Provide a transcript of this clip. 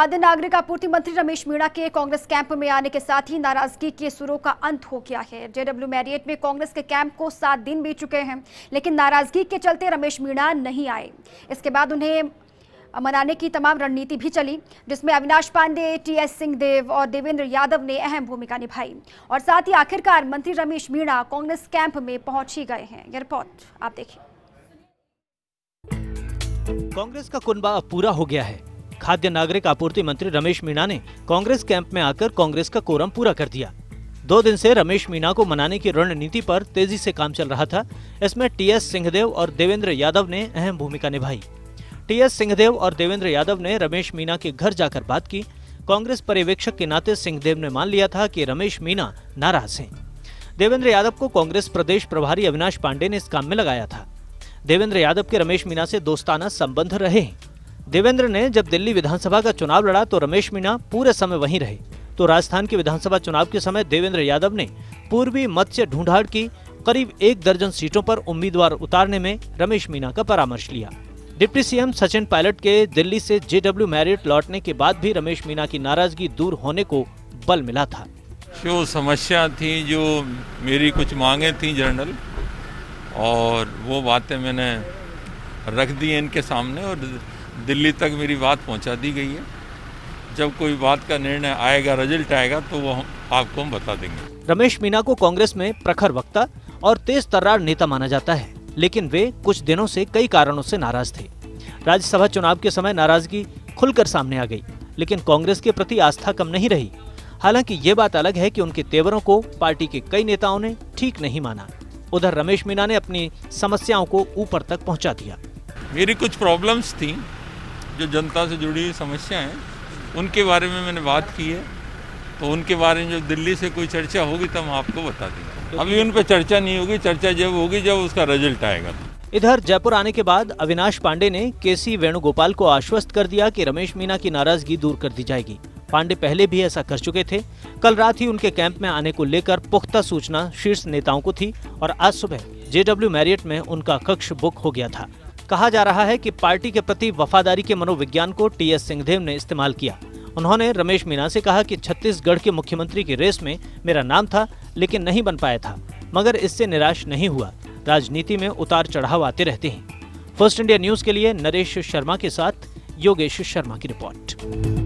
खाद्य नागरिक आपूर्ति मंत्री रमेश मीणा के कांग्रेस कैंप में आने के साथ ही नाराजगी के सुरों का अंत हो गया है। जेडब्ल्यू मैरियट में कांग्रेस के कैंप को 7 दिन बीत चुके हैं, लेकिन नाराजगी के चलते रमेश मीणा नहीं आए। इसके बाद उन्हें मनाने की तमाम रणनीति भी चली, जिसमें अविनाश पांडे, टीएस सिंहदेव और देवेंद्र यादव ने अहम भूमिका निभाई और साथ ही आखिरकार मंत्री रमेश मीणा कांग्रेस कैंप में पहुंच ही गए हैं। यह रिपोर्ट आप देखिए। कांग्रेस का कुनबा अब पूरा हो गया है। खाद्य नागरिक आपूर्ति मंत्री रमेश मीणा ने कांग्रेस कैंप में आकर कांग्रेस का कोरम पूरा कर दिया। 2 दिन से रमेश मीणा को मनाने की रणनीति पर तेजी से काम चल रहा था। इसमें टीएस सिंहदेव और देवेंद्र यादव ने अहम भूमिका निभाई। टीएस सिंहदेव और देवेंद्र यादव ने रमेश मीणा के घर जाकर बात की। कांग्रेस पर्यवेक्षक के नाते सिंहदेव ने मान लिया था कि रमेश मीणा नाराज हैं। देवेंद्र यादव को कांग्रेस प्रदेश प्रभारी अविनाश पांडे ने इस काम में लगाया था। देवेंद्र यादव के रमेश मीणा से दोस्ताना संबंध रहे हैं। देवेंद्र ने जब दिल्ली विधानसभा का चुनाव लड़ा तो रमेश मीणा पूरे समय वहीं रहे। तो राजस्थान के विधानसभा चुनाव के समय देवेंद्र यादव ने पूर्वी मत्स्य ढूंढाड़ की करीब 1 दर्जन सीटों पर उम्मीदवार उतारने में रमेश मीणा का परामर्श लिया। डिप्टी सीएम सचिन पायलट के दिल्ली से जेडब्ल्यू मैरियट लौटने के बाद भी रमेश मीणा की नाराजगी दूर होने को बल मिला था। जो समस्या थी, जो मेरी कुछ मांगे थी जनरल, और वो बातें मैंने रख दी इनके सामने और दिल्ली तक मेरी बात पहुंचा दी गई है। जब कोई बात का निर्णय आएगा, रिजल्ट आएगा, तो वो आपको हम बता देंगे। रमेश मीणा को कांग्रेस में प्रखर वक्ता और तेज तर्रार नेता माना जाता है, लेकिन वे कुछ दिनों से कई कारणों से नाराज थे। राज्यसभा चुनाव के समय नाराजगी खुलकर सामने आ गई, लेकिन कांग्रेस के प्रति आस्था कम नहीं रही। हालांकि ये बात अलग है कि उनके तेवरों को पार्टी के कई नेताओं ने ठीक नहीं माना। उधर रमेश मीणा ने अपनी समस्याओं को ऊपर तक पहुंचा दिया। मेरी कुछ प्रॉब्लम्स थी, जो जनता से जुड़ी हुई समस्या हैं, उनके बारे में मैंने बात की है। तो उनके बारे में जो दिल्ली से कोई चर्चा होगी तब हम आपको बता देंगे। अभी उन पर चर्चा नहीं होगी, चर्चा जब होगी जब उसका रिजल्ट आएगा। इधर जयपुर आने के बाद अविनाश पांडे ने केसी वेणुगोपाल को आश्वस्त कर दिया कि रमेश मीणा की नाराजगी दूर कर दी जाएगी। पांडे पहले भी ऐसा कर चुके थे। कल रात ही उनके कैंप में आने को लेकर पुख्ता सूचना शीर्ष नेताओं को थी और आज सुबह जेडब्ल्यू मैरियट में उनका कक्ष बुक हो गया था। कहा जा रहा है कि पार्टी के प्रति वफादारी के मनोविज्ञान को टीएस सिंहदेव ने इस्तेमाल किया। उन्होंने रमेश मीणा से कहा कि छत्तीसगढ़ के मुख्यमंत्री की रेस में मेरा नाम था, लेकिन नहीं बन पाया था, मगर इससे निराश नहीं हुआ। राजनीति में उतार चढ़ाव आते रहते हैं। फर्स्ट इंडिया न्यूज के लिए नरेश शर्मा के साथ योगेश शर्मा की रिपोर्ट।